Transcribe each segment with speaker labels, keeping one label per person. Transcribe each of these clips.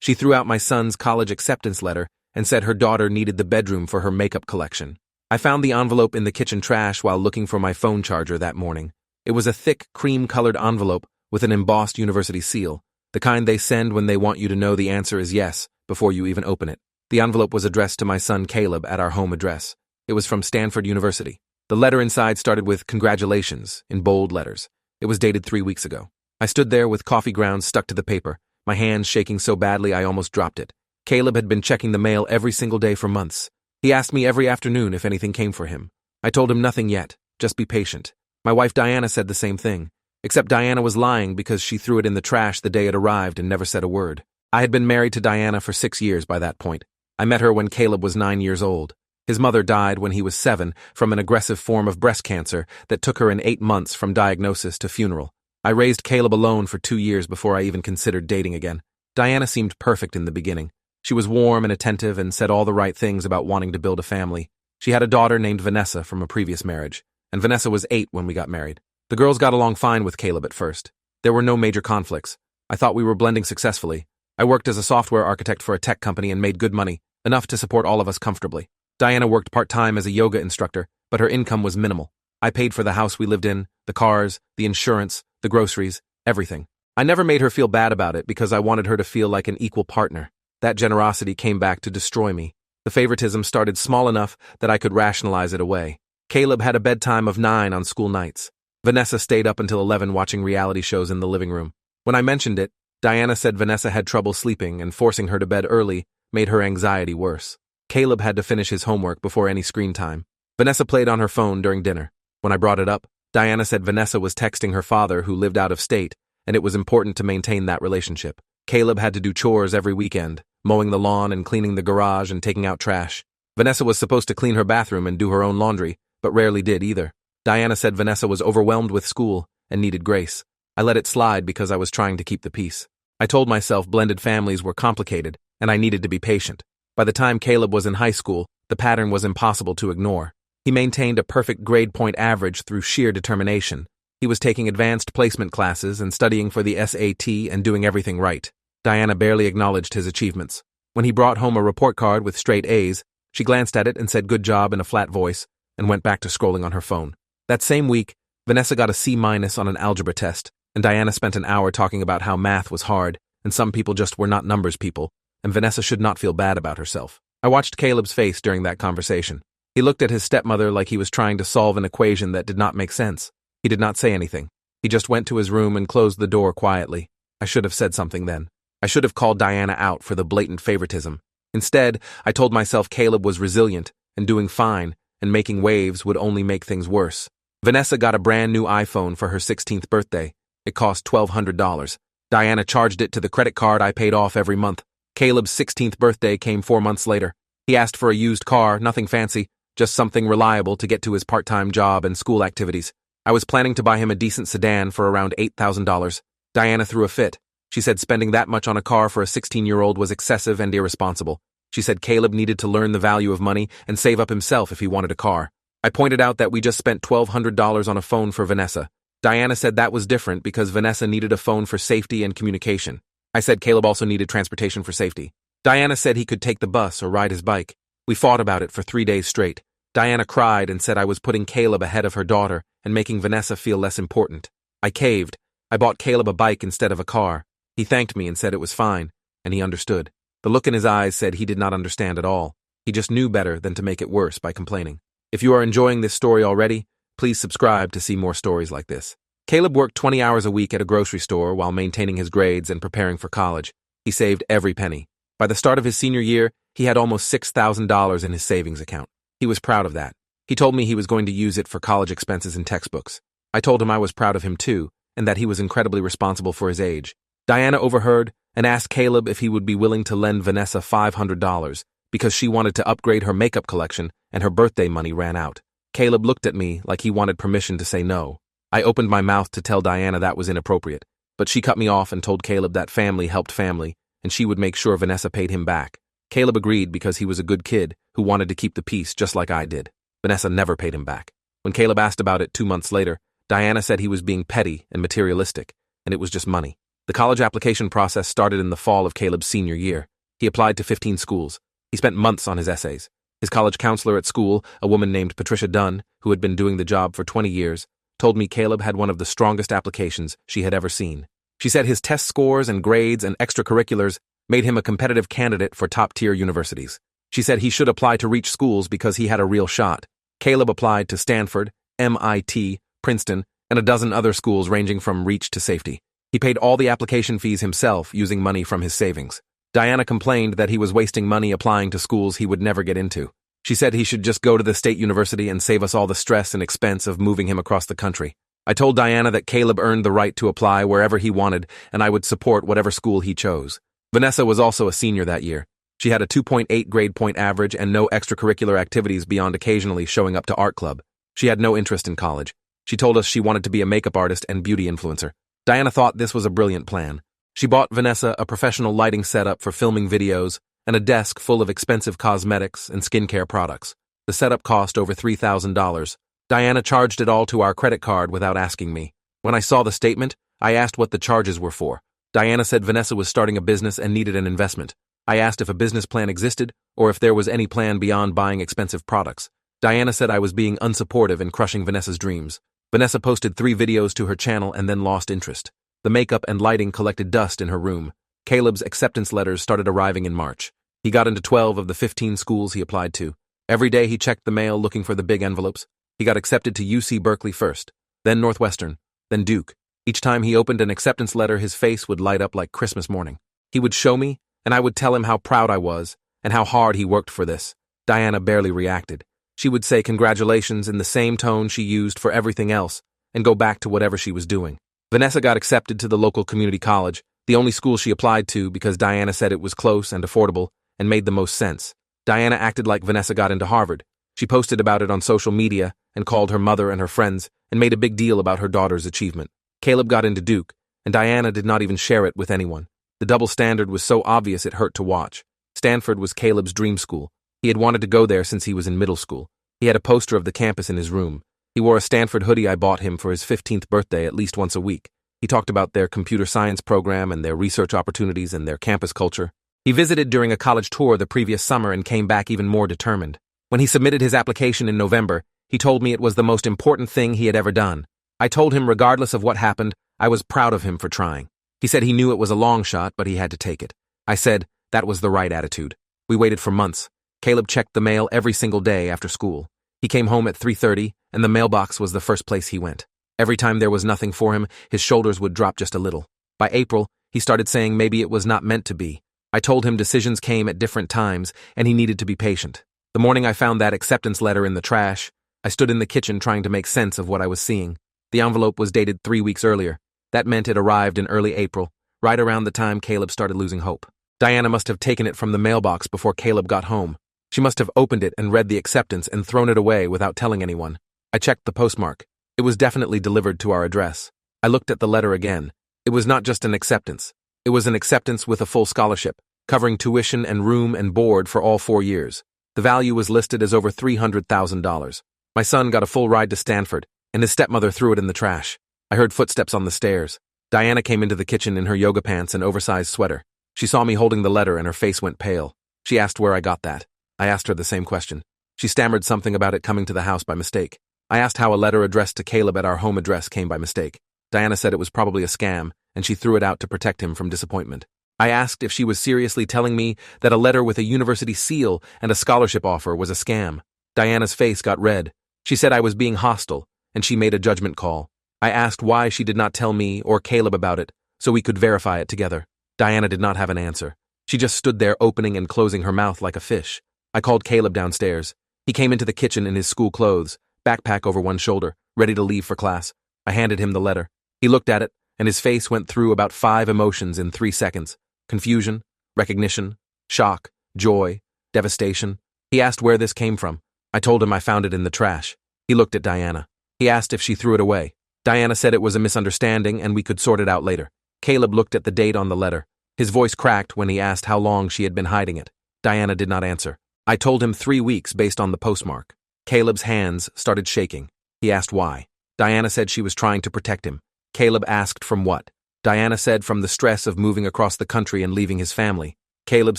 Speaker 1: She threw out my son's college acceptance letter and said her daughter needed the bedroom for her makeup collection. I found the envelope in the kitchen trash while looking for my phone charger that morning. It was a thick, cream-colored envelope with an embossed university seal, the kind they send when they want you to know the answer is yes before you even open it. The envelope was addressed to my son Caleb at our home address. It was from Stanford University. The letter inside started with "Congratulations" in bold letters. It was dated 3 weeks ago. I stood there with coffee grounds stuck to the paper, my hands shaking so badly I almost dropped it. Caleb had been checking the mail every single day for months. He asked me every afternoon if anything came for him. I told him nothing yet, just be patient. My wife Diana said the same thing, except Diana was lying because she threw it in the trash the day it arrived and never said a word. I had been married to Diana for 6 years by that point. I met her when Caleb was 9 years old. His mother died when he was 7 from an aggressive form of breast cancer that took her in 8 months from diagnosis to funeral. I raised Caleb alone for 2 years before I even considered dating again. Diana seemed perfect in the beginning. She was warm and attentive and said all the right things about wanting to build a family. She had a daughter named Vanessa from a previous marriage, and Vanessa was 8 when we got married. The girls got along fine with Caleb at first. There were no major conflicts. I thought we were blending successfully. I worked as a software architect for a tech company and made good money, enough to support all of us comfortably. Diana worked part-time as a yoga instructor, but her income was minimal. I paid for the house we lived in, the cars, the insurance, the groceries, everything. I never made her feel bad about it because I wanted her to feel like an equal partner. That generosity came back to destroy me. The favoritism started small enough that I could rationalize it away. Caleb had a bedtime of 9 on school nights. Vanessa stayed up until 11 watching reality shows in the living room. When I mentioned it, Diana said Vanessa had trouble sleeping and forcing her to bed early made her anxiety worse. Caleb had to finish his homework before any screen time. Vanessa played on her phone during dinner. When I brought it up, Diana said Vanessa was texting her father who lived out of state, and it was important to maintain that relationship. Caleb had to do chores every weekend, mowing the lawn and cleaning the garage and taking out trash. Vanessa was supposed to clean her bathroom and do her own laundry, but rarely did either. Diana said Vanessa was overwhelmed with school and needed grace. I let it slide because I was trying to keep the peace. I told myself blended families were complicated, and I needed to be patient. By the time Caleb was in high school, the pattern was impossible to ignore. He maintained a perfect grade point average through sheer determination. He was taking advanced placement classes and studying for the SAT and doing everything right. Diana barely acknowledged his achievements. When he brought home a report card with straight A's, she glanced at it and said good job in a flat voice and went back to scrolling on her phone. That same week, Vanessa got a C- on an algebra test, and Diana spent an hour talking about how math was hard and some people just were not numbers people, and Vanessa should not feel bad about herself. I watched Caleb's face during that conversation. He looked at his stepmother like he was trying to solve an equation that did not make sense. He did not say anything. He just went to his room and closed the door quietly. I should have said something then. I should have called Diana out for the blatant favoritism. Instead, I told myself Caleb was resilient and doing fine, and making waves would only make things worse. Vanessa got a brand new iPhone for her 16th birthday. It cost $1,200. Diana charged it to the credit card I paid off every month. Caleb's 16th birthday came 4 months later. He asked for a used car, nothing fancy, just something reliable to get to his part-time job and school activities. I was planning to buy him a decent sedan for around $8,000. Diana threw a fit. She said spending that much on a car for a 16-year-old was excessive and irresponsible. She said Caleb needed to learn the value of money and save up himself if he wanted a car. I pointed out that we just spent $1,200 on a phone for Vanessa. Diana said that was different because Vanessa needed a phone for safety and communication. I said Caleb also needed transportation for safety. Diana said he could take the bus or ride his bike. We fought about it for 3 days straight. Diana cried and said I was putting Caleb ahead of her daughter and making Vanessa feel less important. I caved. I bought Caleb a bike instead of a car. He thanked me and said it was fine, and he understood. The look in his eyes said he did not understand at all. He just knew better than to make it worse by complaining. If you are enjoying this story already, please subscribe to see more stories like this. Caleb worked 20 hours a week at a grocery store while maintaining his grades and preparing for college. He saved every penny. By the start of his senior year, he had almost $6,000 in his savings account. He was proud of that. He told me he was going to use it for college expenses and textbooks. I told him I was proud of him too, and that he was incredibly responsible for his age. Diana overheard and asked Caleb if he would be willing to lend Vanessa $500 because she wanted to upgrade her makeup collection and her birthday money ran out. Caleb looked at me like he wanted permission to say no. I opened my mouth to tell Diana that was inappropriate, but she cut me off and told Caleb that family helped family and she would make sure Vanessa paid him back. Caleb agreed because he was a good kid who wanted to keep the peace just like I did. Vanessa never paid him back. When Caleb asked about it 2 months later, Diana said he was being petty and materialistic, and it was just money. The college application process started in the fall of Caleb's senior year. He applied to 15 schools. He spent months on his essays. His college counselor at school, a woman named Patricia Dunn, who had been doing the job for 20 years, told me Caleb had one of the strongest applications she had ever seen. She said his test scores and grades and extracurriculars made him a competitive candidate for top-tier universities. She said he should apply to reach schools because he had a real shot. Caleb applied to Stanford, MIT, Princeton, and a dozen other schools ranging from reach to safety. He paid all the application fees himself using money from his savings. Diana complained that he was wasting money applying to schools he would never get into. She said he should just go to the state university and save us all the stress and expense of moving him across the country. I told Diana that Caleb earned the right to apply wherever he wanted and I would support whatever school he chose. Vanessa was also a senior that year. She had a 2.8 grade point average and no extracurricular activities beyond occasionally showing up to art club. She had no interest in college. She told us she wanted to be a makeup artist and beauty influencer. Diana thought this was a brilliant plan. She bought Vanessa a professional lighting setup for filming videos and a desk full of expensive cosmetics and skincare products. The setup cost over $3,000. Diana charged it all to our credit card without asking me. When I saw the statement, I asked what the charges were for. Diana said Vanessa was starting a business and needed an investment. I asked if a business plan existed or if there was any plan beyond buying expensive products. Diana said I was being unsupportive and crushing Vanessa's dreams. Vanessa posted 3 videos to her channel and then lost interest. The makeup and lighting collected dust in her room. Caleb's acceptance letters started arriving in March. He got into 12 of the 15 schools he applied to. Every day he checked the mail looking for the big envelopes. He got accepted to UC Berkeley first, then Northwestern, then Duke. Each time he opened an acceptance letter, his face would light up like Christmas morning. He would show me, and I would tell him how proud I was and how hard he worked for this. Diana barely reacted. She would say congratulations in the same tone she used for everything else and go back to whatever she was doing. Vanessa got accepted to the local community college, the only school she applied to because Diana said it was close and affordable and made the most sense. Diana acted like Vanessa got into Harvard. She posted about it on social media and called her mother and her friends and made a big deal about her daughter's achievement. Caleb got into Duke, and Diana did not even share it with anyone. The double standard was so obvious it hurt to watch. Stanford was Caleb's dream school. He had wanted to go there since he was in middle school. He had a poster of the campus in his room. He wore a Stanford hoodie I bought him for his 15th birthday at least once a week. He talked about their computer science program and their research opportunities and their campus culture. He visited during a college tour the previous summer and came back even more determined. When he submitted his application in November, he told me it was the most important thing he had ever done. I told him regardless of what happened, I was proud of him for trying. He said he knew it was a long shot, but he had to take it. I said that was the right attitude. We waited for months. Caleb checked the mail every single day after school. He came home at 3:30, and the mailbox was the first place he went. Every time there was nothing for him, his shoulders would drop just a little. By April, he started saying maybe it was not meant to be. I told him decisions came at different times, and he needed to be patient. The morning I found that acceptance letter in the trash, I stood in the kitchen trying to make sense of what I was seeing. The envelope was dated 3 weeks earlier. That meant it arrived in early April, right around the time Caleb started losing hope. Diana must have taken it from the mailbox before Caleb got home. She must have opened it and read the acceptance and thrown it away without telling anyone. I checked the postmark. It was definitely delivered to our address. I looked at the letter again. It was not just an acceptance. It was an acceptance with a full scholarship, covering tuition and room and board for all 4 years. The value was listed as over $300,000. My son got a full ride to Stanford, and his stepmother threw it in the trash. I heard footsteps on the stairs. Diana came into the kitchen in her yoga pants and oversized sweater. She saw me holding the letter and her face went pale. She asked where I got that. I asked her the same question. She stammered something about it coming to the house by mistake. I asked how a letter addressed to Caleb at our home address came by mistake. Diana said it was probably a scam, and she threw it out to protect him from disappointment. I asked if she was seriously telling me that a letter with a university seal and a scholarship offer was a scam. Diana's face got red. She said I was being hostile, and she made a judgment call. I asked why she did not tell me or Caleb about it, so we could verify it together. Diana did not have an answer. She just stood there opening and closing her mouth like a fish. I called Caleb downstairs. He came into the kitchen in his school clothes, backpack over one shoulder, ready to leave for class. I handed him the letter. He looked at it, and his face went through about 5 emotions in 3 seconds. Confusion, recognition, shock, joy, devastation. He asked where this came from. I told him I found it in the trash. He looked at Diana. He asked if she threw it away. Diana said it was a misunderstanding and we could sort it out later. Caleb looked at the date on the letter. His voice cracked when he asked how long she had been hiding it. Diana did not answer. I told him 3 weeks based on the postmark. Caleb's hands started shaking. He asked why. Diana said she was trying to protect him. Caleb asked from what. Diana said from the stress of moving across the country and leaving his family. Caleb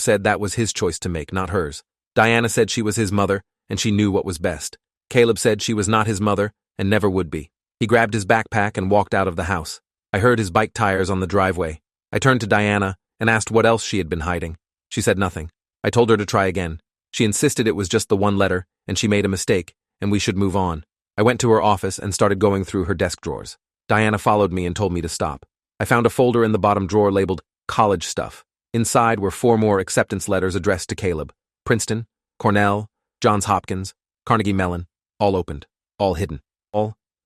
Speaker 1: said that was his choice to make, not hers. Diana said she was his mother, and she knew what was best. Caleb said she was not his mother, and never would be. He grabbed his backpack and walked out of the house. I heard his bike tires on the driveway. I turned to Diana and asked what else she had been hiding. She said nothing. I told her to try again. She insisted it was just the one letter, and she made a mistake, and we should move on. I went to her office and started going through her desk drawers. Diana followed me and told me to stop. I found a folder in the bottom drawer labeled college stuff. Inside were 4 more acceptance letters addressed to Caleb. Princeton, Cornell, Johns Hopkins, Carnegie Mellon, all opened, all hidden,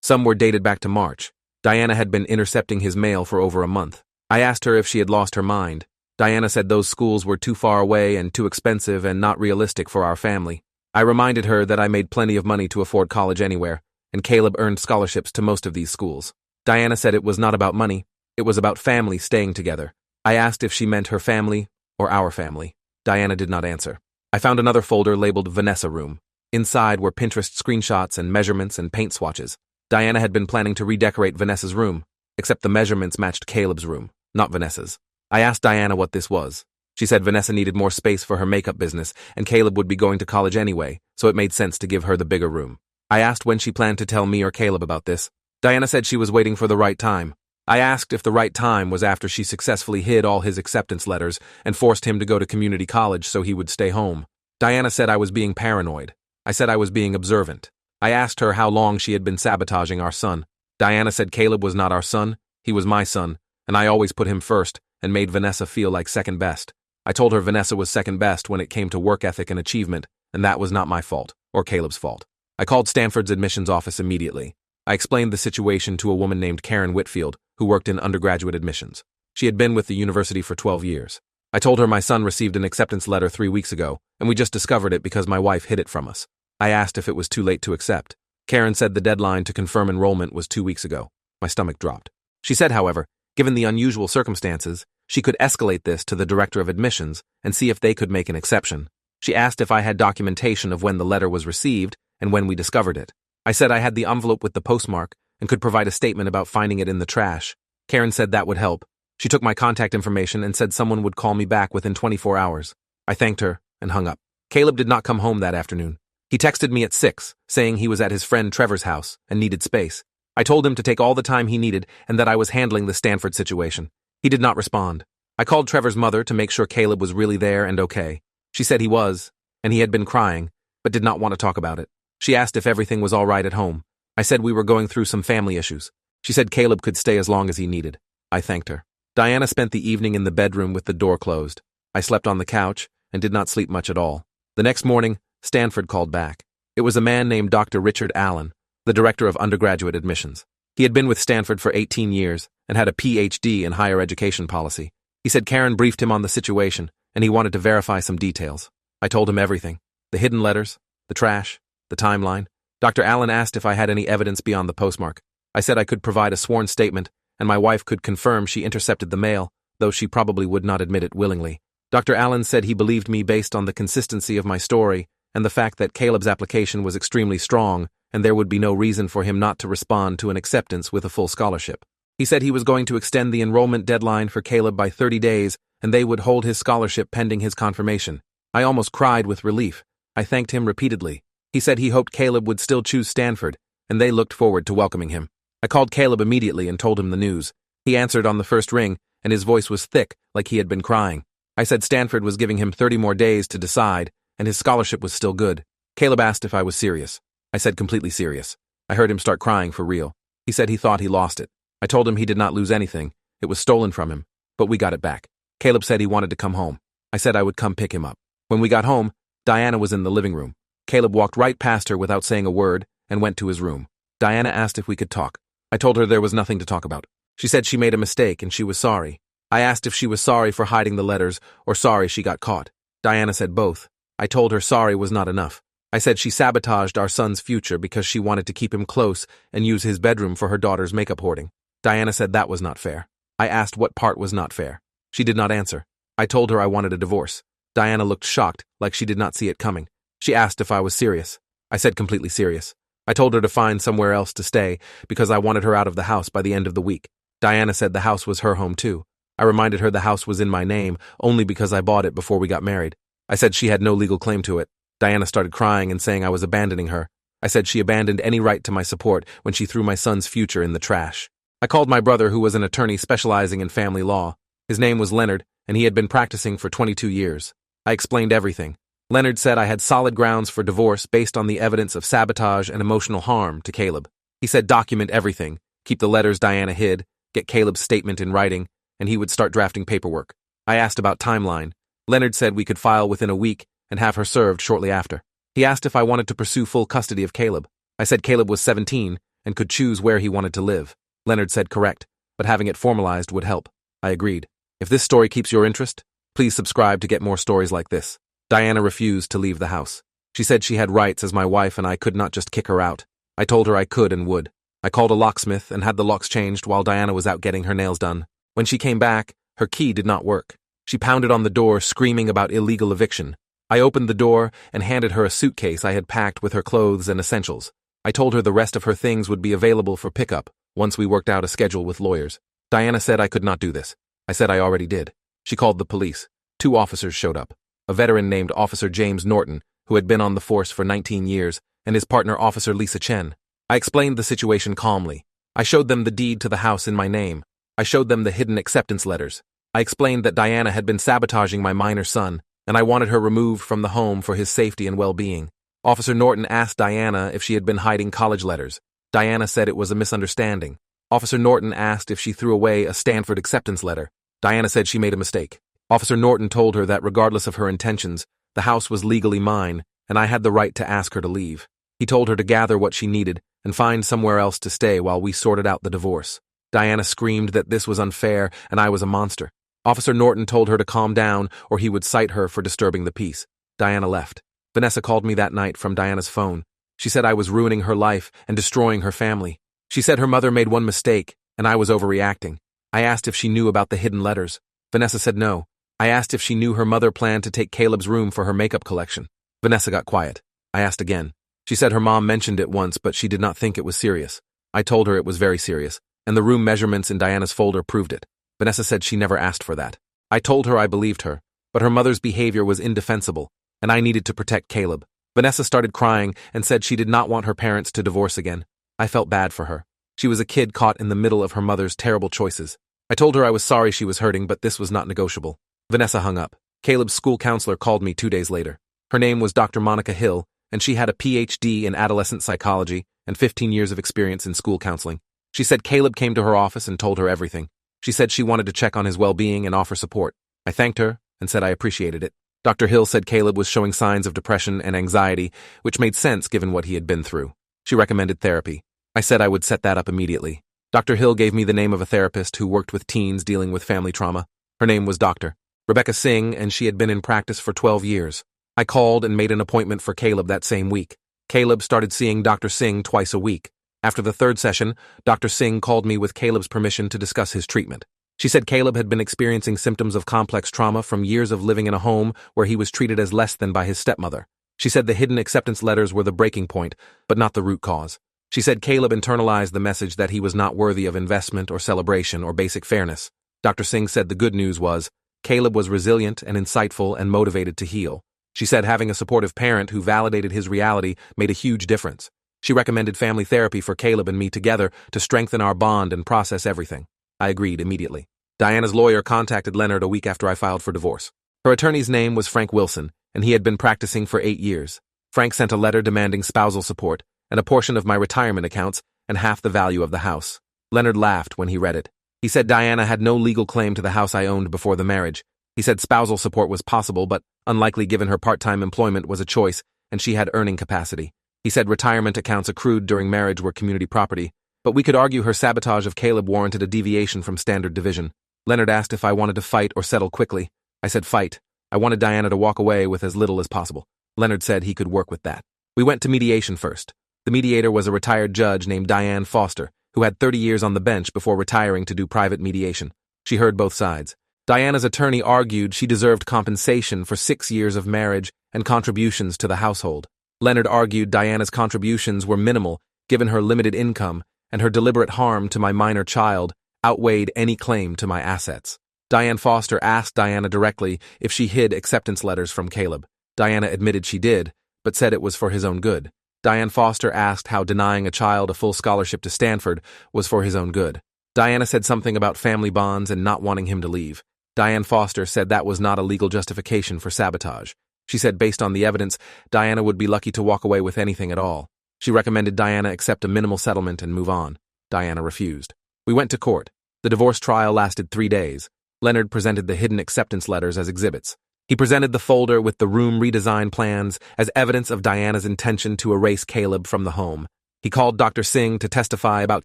Speaker 1: some were dated back to March. Diana had been intercepting his mail for over a month. I asked her if she had lost her mind. Diana said those schools were too far away and too expensive and not realistic for our family. I reminded her that I made plenty of money to afford college anywhere, and Caleb earned scholarships to most of these schools. Diana said it was not about money, it was about family staying together. I asked if she meant her family or our family. Diana did not answer. I found another folder labeled Vanessa Room. Inside were Pinterest screenshots and measurements and paint swatches. Diana had been planning to redecorate Vanessa's room, except the measurements matched Caleb's room, not Vanessa's. I asked Diana what this was. She said Vanessa needed more space for her makeup business, and Caleb would be going to college anyway, so it made sense to give her the bigger room. I asked when she planned to tell me or Caleb about this. Diana said she was waiting for the right time. I asked if the right time was after she successfully hid all his acceptance letters and forced him to go to community college so he would stay home. Diana said I was being paranoid. I said I was being observant. I asked her how long she had been sabotaging our son. Diana said Caleb was not our son, he was my son, and I always put him first and made Vanessa feel like second best. I told her Vanessa was second best when it came to work ethic and achievement, and that was not my fault, or Caleb's fault. I called Stanford's admissions office immediately. I explained the situation to a woman named Karen Whitfield, who worked in undergraduate admissions. She had been with the university for 12 years. I told her my son received an acceptance letter 3 weeks ago, and we just discovered it because my wife hid it from us. I asked if it was too late to accept. Karen said the deadline to confirm enrollment was 2 weeks ago. My stomach dropped. She said, however, given the unusual circumstances, she could escalate this to the director of admissions and see if they could make an exception. She asked if I had documentation of when the letter was received and when we discovered it. I said I had the envelope with the postmark and could provide a statement about finding it in the trash. Karen said that would help. She took my contact information and said someone would call me back within 24 hours. I thanked her and hung up. Caleb did not come home that afternoon. He texted me at 6, saying he was at his friend Trevor's house and needed space. I told him to take all the time he needed and that I was handling the Stanford situation. He did not respond. I called Trevor's mother to make sure Caleb was really there and okay. She said he was, and he had been crying, but did not want to talk about it. She asked if everything was all right at home. I said we were going through some family issues. She said Caleb could stay as long as he needed. I thanked her. Diana spent the evening in the bedroom with the door closed. I slept on the couch and did not sleep much at all. The next morning, Stanford called back. It was a man named Dr. Richard Allen, the director of undergraduate admissions. He had been with Stanford for 18 years and had a PhD in higher education policy. He said Karen briefed him on the situation and he wanted to verify some details. I told him everything. The hidden letters, the trash, the timeline. Dr. Allen asked if I had any evidence beyond the postmark. I said I could provide a sworn statement and my wife could confirm she intercepted the mail, though she probably would not admit it willingly. Dr. Allen said he believed me based on the consistency of my story and the fact that Caleb's application was extremely strong and there would be no reason for him not to respond to an acceptance with a full scholarship. He said he was going to extend the enrollment deadline for Caleb by 30 days and they would hold his scholarship pending his confirmation. I almost cried with relief. I thanked him repeatedly. He said he hoped Caleb would still choose Stanford and they looked forward to welcoming him. I called Caleb immediately and told him the news. He answered on the first ring and his voice was thick like he had been crying. I said Stanford was giving him 30 more days to decide and his scholarship was still good. Caleb asked if I was serious. I said completely serious. I heard him start crying for real. He said he thought he lost it. I told him he did not lose anything. It was stolen from him, but we got it back. Caleb said he wanted to come home. I said I would come pick him up. When we got home, Diana was in the living room. Caleb walked right past her without saying a word and went to his room. Diana asked if we could talk. I told her there was nothing to talk about. She said she made a mistake and she was sorry. I asked if she was sorry for hiding the letters or sorry she got caught. Diana said both. I told her sorry was not enough. I said she sabotaged our son's future because she wanted to keep him close and use his bedroom for her daughter's makeup hoarding. Diana said that was not fair. I asked what part was not fair. She did not answer. I told her I wanted a divorce. Diana looked shocked, like she did not see it coming. She asked if I was serious. I said completely serious. I told her to find somewhere else to stay because I wanted her out of the house by the end of the week. Diana said the house was her home too. I reminded her the house was in my name only because I bought it before we got married. I said she had no legal claim to it. Diana started crying and saying I was abandoning her. I said she abandoned any right to my support when she threw my son's future in the trash. I called my brother, who was an attorney specializing in family law. His name was Leonard, and he had been practicing for 22 years. I explained everything. Leonard said I had solid grounds for divorce based on the evidence of sabotage and emotional harm to Caleb. He said document everything, keep the letters Diana hid, get Caleb's statement in writing, and he would start drafting paperwork. I asked about timeline. Leonard said we could file within a week and have her served shortly after. He asked if I wanted to pursue full custody of Caleb. I said Caleb was 17 and could choose where he wanted to live. Leonard said correct, but having it formalized would help. I agreed. If this story keeps your interest, please subscribe to get more stories like this. Diana refused to leave the house. She said she had rights as my wife and I could not just kick her out. I told her I could and would. I called a locksmith and had the locks changed while Diana was out getting her nails done. When she came back, her key did not work. She pounded on the door, screaming about illegal eviction. I opened the door and handed her a suitcase I had packed with her clothes and essentials. I told her the rest of her things would be available for pickup once we worked out a schedule with lawyers. Diana said I could not do this. I said I already did. She called the police. 2 officers showed up. A veteran named Officer James Norton, who had been on the force for 19 years, and his partner Officer Lisa Chen. I explained the situation calmly. I showed them the deed to the house in my name. I showed them the hidden acceptance letters. I explained that Diana had been sabotaging my minor son, and I wanted her removed from the home for his safety and well-being. Officer Norton asked Diana if she had been hiding college letters. Diana said it was a misunderstanding. Officer Norton asked if she threw away a Stanford acceptance letter. Diana said she made a mistake. Officer Norton told her that regardless of her intentions, the house was legally mine, and I had the right to ask her to leave. He told her to gather what she needed and find somewhere else to stay while we sorted out the divorce. Diana screamed that this was unfair and I was a monster. Officer Norton told her to calm down or he would cite her for disturbing the peace. Diana left. Vanessa called me that night from Diana's phone. She said I was ruining her life and destroying her family. She said her mother made one mistake and I was overreacting. I asked if she knew about the hidden letters. Vanessa said no. I asked if she knew her mother planned to take Caleb's room for her makeup collection. Vanessa got quiet. I asked again. She said her mom mentioned it once, but she did not think it was serious. I told her it was very serious, and the room measurements in Diana's folder proved it. Vanessa said she never asked for that. I told her I believed her, but her mother's behavior was indefensible, and I needed to protect Caleb. Vanessa started crying and said she did not want her parents to divorce again. I felt bad for her. She was a kid caught in the middle of her mother's terrible choices. I told her I was sorry she was hurting, but this was not negotiable. Vanessa hung up. Caleb's school counselor called me 2 days later. Her name was Dr. Monica Hill, and she had a PhD in adolescent psychology and 15 years of experience in school counseling. She said Caleb came to her office and told her everything. She said she wanted to check on his well-being and offer support. I thanked her and said I appreciated it. Dr. Hill said Caleb was showing signs of depression and anxiety, which made sense given what he had been through. She recommended therapy. I said I would set that up immediately. Dr. Hill gave me the name of a therapist who worked with teens dealing with family trauma. Her name was Dr. Rebecca Singh, and she had been in practice for 12 years. I called and made an appointment for Caleb that same week. Caleb started seeing Dr. Singh twice a week. After the 3rd session, Dr. Singh called me with Caleb's permission to discuss his treatment. She said Caleb had been experiencing symptoms of complex trauma from years of living in a home where he was treated as less than by his stepmother. She said the hidden acceptance letters were the breaking point, but not the root cause. She said Caleb internalized the message that he was not worthy of investment or celebration or basic fairness. Dr. Singh said the good news was Caleb was resilient and insightful and motivated to heal. She said having a supportive parent who validated his reality made a huge difference. She recommended family therapy for Caleb and me together to strengthen our bond and process everything. I agreed immediately. Diana's lawyer contacted Leonard a week after I filed for divorce. Her attorney's name was Frank Wilson, and he had been practicing for 8 years. Frank sent a letter demanding spousal support and a portion of my retirement accounts and half the value of the house. Leonard laughed when he read it. He said Diana had no legal claim to the house I owned before the marriage. He said spousal support was possible, but unlikely given her part-time employment was a choice, and she had earning capacity. He said retirement accounts accrued during marriage were community property, but we could argue her sabotage of Caleb warranted a deviation from standard division. Leonard asked if I wanted to fight or settle quickly. I said fight. I wanted Diana to walk away with as little as possible. Leonard said he could work with that. We went to mediation first. The mediator was a retired judge named Diane Foster, who had 30 years on the bench before retiring to do private mediation. She heard both sides. Diana's attorney argued she deserved compensation for 6 years of marriage and contributions to the household. Leonard argued Diana's contributions were minimal given her limited income and her deliberate harm to my minor child outweighed any claim to my assets. Diane Foster asked Diana directly if she hid acceptance letters from Caleb. Diana admitted she did, but said it was for his own good. Diane Foster asked how denying a child a full scholarship to Stanford was for his own good. Diana said something about family bonds and not wanting him to leave. Diane Foster said that was not a legal justification for sabotage. She said based on the evidence, Diana would be lucky to walk away with anything at all. She recommended Diana accept a minimal settlement and move on. Diana refused. We went to court. The divorce trial lasted 3 days. Leonard presented the hidden acceptance letters as exhibits. He presented the folder with the room redesign plans as evidence of Diana's intention to erase Caleb from the home. He called Dr. Singh to testify about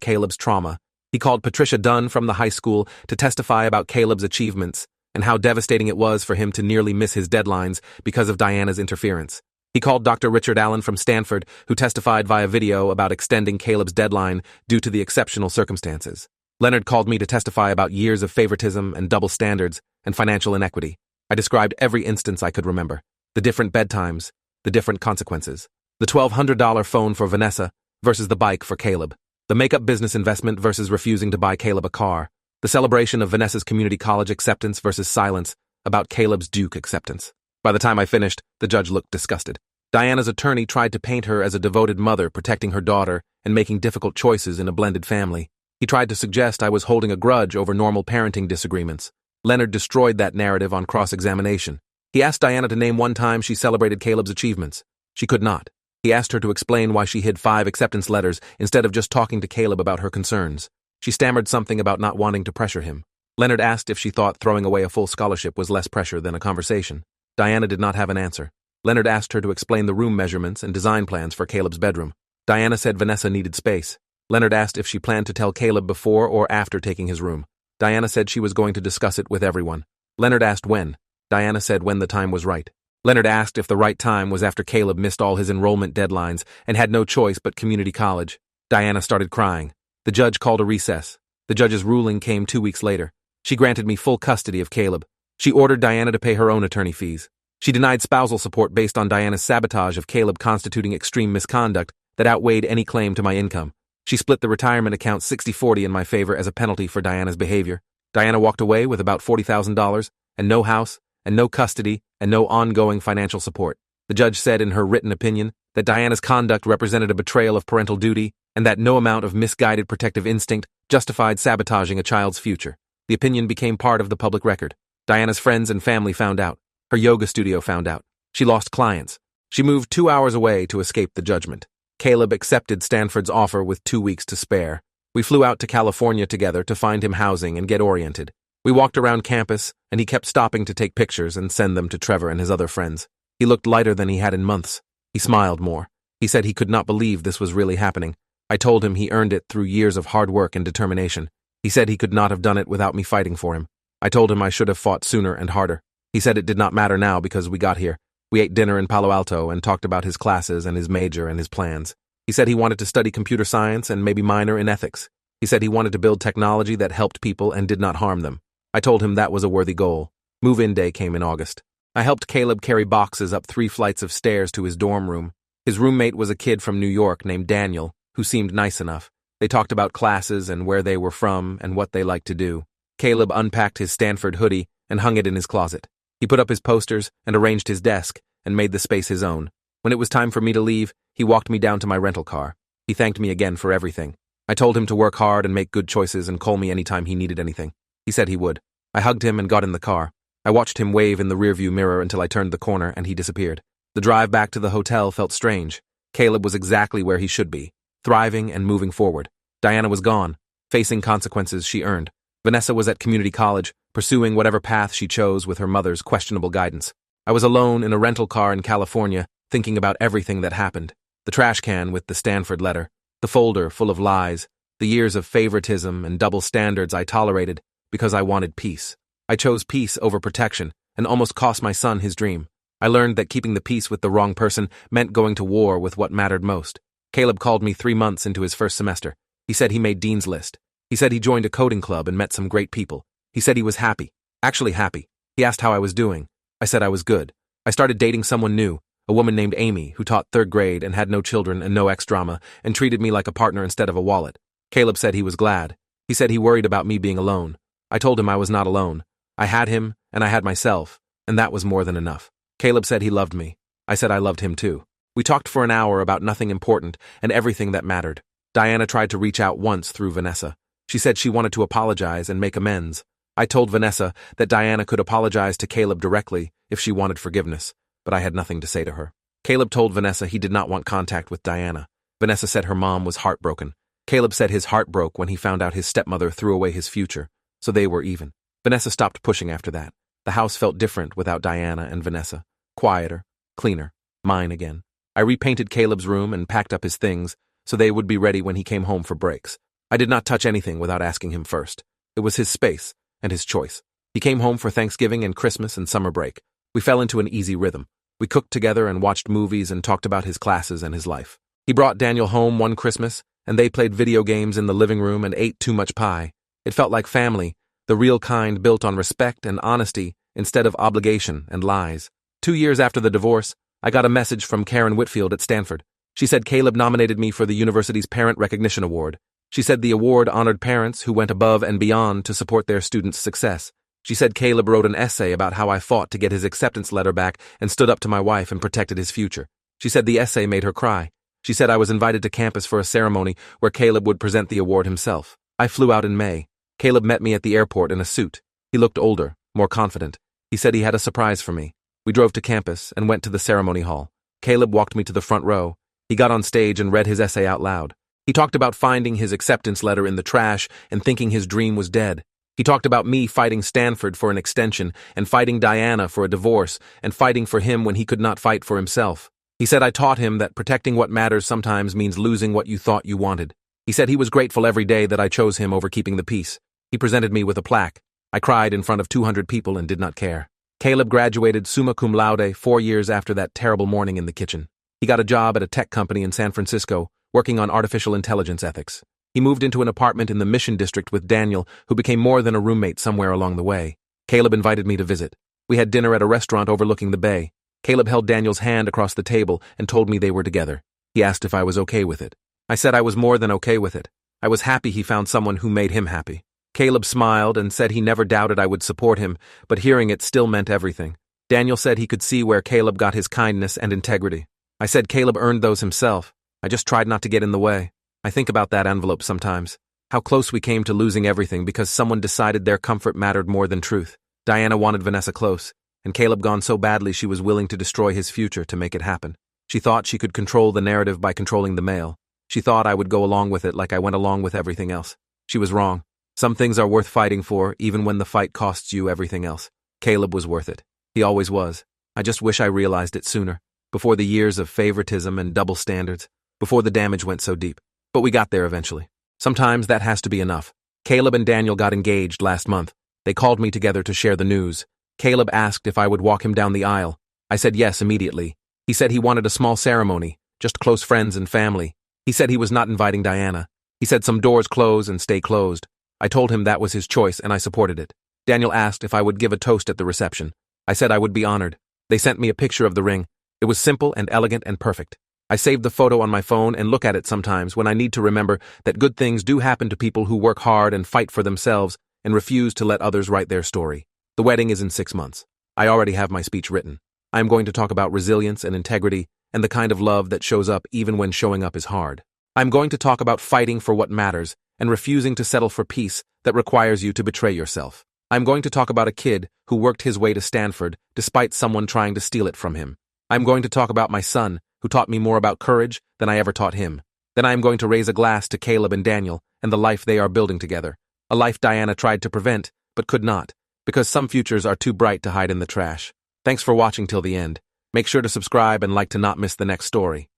Speaker 1: Caleb's trauma. He called Patricia Dunn from the high school to testify about Caleb's achievements and how devastating it was for him to nearly miss his deadlines because of Diana's interference. He called Dr. Richard Allen from Stanford, who testified via video about extending Caleb's deadline due to the exceptional circumstances. Leonard called me to testify about years of favoritism and double standards and financial inequity. I described every instance I could remember, the different bedtimes, the different consequences, the $1,200 phone for Vanessa versus the bike for Caleb, the makeup business investment versus refusing to buy Caleb a car, the celebration of Vanessa's community college acceptance versus silence about Caleb's Duke acceptance. By the time I finished, the judge looked disgusted. Diana's attorney tried to paint her as a devoted mother protecting her daughter and making difficult choices in a blended family. He tried to suggest I was holding a grudge over normal parenting disagreements. Leonard destroyed that narrative on cross-examination. He asked Diana to name one time she celebrated Caleb's achievements. She could not. He asked her to explain why she hid 5 acceptance letters instead of just talking to Caleb about her concerns. She stammered something about not wanting to pressure him. Leonard asked if she thought throwing away a full scholarship was less pressure than a conversation. Diana did not have an answer. Leonard asked her to explain the room measurements and design plans for Caleb's bedroom. Diana said Vanessa needed space. Leonard asked if she planned to tell Caleb before or after taking his room. Diana said she was going to discuss it with everyone. Leonard asked when. Diana said when the time was right. Leonard asked if the right time was after Caleb missed all his enrollment deadlines and had no choice but community college. Diana started crying. The judge called a recess. The judge's ruling came 2 weeks later. She granted me full custody of Caleb. She ordered Diana to pay her own attorney fees. She denied spousal support based on Diana's sabotage of Caleb constituting extreme misconduct that outweighed any claim to my income. She split the retirement account 60-40 in my favor as a penalty for Diana's behavior. Diana walked away with about $40,000 and no house and no custody and no ongoing financial support. The judge said in her written opinion that Diana's conduct represented a betrayal of parental duty and that no amount of misguided protective instinct justified sabotaging a child's future. The opinion became part of the public record. Diana's friends and family found out. Her yoga studio found out. She lost clients. She moved 2 hours away to escape the judgment. Caleb accepted Stanford's offer with 2 weeks to spare. We flew out to California together to find him housing and get oriented. We walked around campus, and he kept stopping to take pictures and send them to Trevor and his other friends. He looked lighter than he had in months. He smiled more. He said he could not believe this was really happening. I told him he earned it through years of hard work and determination. He said he could not have done it without me fighting for him. I told him I should have fought sooner and harder. He said it did not matter now because we got here. We ate dinner in Palo Alto and talked about his classes and his major and his plans. He said he wanted to study computer science and maybe minor in ethics. He said he wanted to build technology that helped people and did not harm them. I told him that was a worthy goal. Move-in day came in August. I helped Caleb carry boxes up 3 flights of stairs to his dorm room. His roommate was a kid from New York named Daniel, who seemed nice enough. They talked about classes and where they were from and what they liked to do. Caleb unpacked his Stanford hoodie and hung it in his closet. He put up his posters and arranged his desk and made the space his own. When it was time for me to leave, he walked me down to my rental car. He thanked me again for everything. I told him to work hard and make good choices and call me anytime he needed anything. He said he would. I hugged him and got in the car. I watched him wave in the rearview mirror until I turned the corner and he disappeared. The drive back to the hotel felt strange. Caleb was exactly where he should be, thriving and moving forward. Diana was gone, facing consequences she earned. Vanessa was at community college, pursuing whatever path she chose with her mother's questionable guidance. I was alone in a rental car in California, thinking about everything that happened. The trash can with the Stanford letter, the folder full of lies, the years of favoritism and double standards I tolerated because I wanted peace. I chose peace over protection and almost cost my son his dream. I learned that keeping the peace with the wrong person meant going to war with what mattered most. Caleb called me 3 months into his first semester. He said he made Dean's List. He said he joined a coding club and met some great people. He said he was happy, actually happy. He asked how I was doing. I said I was good. I started dating someone new, a woman named Amy who taught 3rd grade and had no children and no ex-drama and treated me like a partner instead of a wallet. Caleb said he was glad. He said he worried about me being alone. I told him I was not alone. I had him, and I had myself, and that was more than enough. Caleb said he loved me. I said I loved him too. We talked for an hour about nothing important and everything that mattered. Diana tried to reach out once through Vanessa. She said she wanted to apologize and make amends. I told Vanessa that Diana could apologize to Caleb directly if she wanted forgiveness, but I had nothing to say to her. Caleb told Vanessa he did not want contact with Diana. Vanessa said her mom was heartbroken. Caleb said his heart broke when he found out his stepmother threw away his future, so they were even. Vanessa stopped pushing after that. The house felt different without Diana and Vanessa. Quieter, cleaner, mine again. I repainted Caleb's room and packed up his things so they would be ready when he came home for breaks. I did not touch anything without asking him first. It was his space and his choice. He came home for Thanksgiving and Christmas and summer break. We fell into an easy rhythm. We cooked together and watched movies and talked about his classes and his life. He brought Daniel home one Christmas, and they played video games in the living room and ate too much pie. It felt like family, the real kind built on respect and honesty instead of obligation and lies. 2 years after the divorce, I got a message from Karen Whitfield at Stanford. She said Caleb nominated me for the university's Parent Recognition Award. She said the award honored parents who went above and beyond to support their students' success. She said Caleb wrote an essay about how I fought to get his acceptance letter back and stood up to my wife and protected his future. She said the essay made her cry. She said I was invited to campus for a ceremony where Caleb would present the award himself. I flew out in May. Caleb met me at the airport in a suit. He looked older, more confident. He said he had a surprise for me. We drove to campus and went to the ceremony hall. Caleb walked me to the front row. He got on stage and read his essay out loud. He talked about finding his acceptance letter in the trash and thinking his dream was dead. He talked about me fighting Stanford for an extension and fighting Diana for a divorce and fighting for him when he could not fight for himself. He said I taught him that protecting what matters sometimes means losing what you thought you wanted. He said he was grateful every day that I chose him over keeping the peace. He presented me with a plaque. I cried in front of 200 people and did not care. Caleb graduated summa cum laude 4 years after that terrible morning in the kitchen. He got a job at a tech company in San Francisco, working on artificial intelligence ethics. He moved into an apartment in the Mission District with Daniel, who became more than a roommate somewhere along the way. Caleb invited me to visit. We had dinner at a restaurant overlooking the bay. Caleb held Daniel's hand across the table and told me they were together. He asked if I was okay with it. I said I was more than okay with it. I was happy he found someone who made him happy. Caleb smiled and said he never doubted I would support him, but hearing it still meant everything. Daniel said he could see where Caleb got his kindness and integrity. I said Caleb earned those himself. I just tried not to get in the way. I think about that envelope sometimes. How close we came to losing everything because someone decided their comfort mattered more than truth. Diana wanted Vanessa close, and Caleb gone so badly she was willing to destroy his future to make it happen. She thought she could control the narrative by controlling the mail. She thought I would go along with it like I went along with everything else. She was wrong. Some things are worth fighting for, even when the fight costs you everything else. Caleb was worth it. He always was. I just wish I realized it sooner, before the years of favoritism and double standards, before the damage went so deep. But we got there eventually. Sometimes that has to be enough. Caleb and Daniel got engaged last month. They called me together to share the news. Caleb asked if I would walk him down the aisle. I said yes immediately. He said he wanted a small ceremony, just close friends and family. He said he was not inviting Diana. He said some doors close and stay closed. I told him that was his choice and I supported it. Daniel asked if I would give a toast at the reception. I said I would be honored. They sent me a picture of the ring. It was simple and elegant and perfect. I saved the photo on my phone and look at it sometimes when I need to remember that good things do happen to people who work hard and fight for themselves and refuse to let others write their story. The wedding is in 6 months. I already have my speech written. I am going to talk about resilience and integrity and the kind of love that shows up even when showing up is hard. I'm going to talk about fighting for what matters and refusing to settle for peace that requires you to betray yourself. I'm going to talk about a kid who worked his way to Stanford despite someone trying to steal it from him. I'm going to talk about my son who taught me more about courage than I ever taught him. Then I am going to raise a glass to Caleb and Daniel and the life they are building together. A life Diana tried to prevent, but could not, because some futures are too bright to hide in the trash. Thanks for watching till the end. Make sure to subscribe and like to not miss the next story.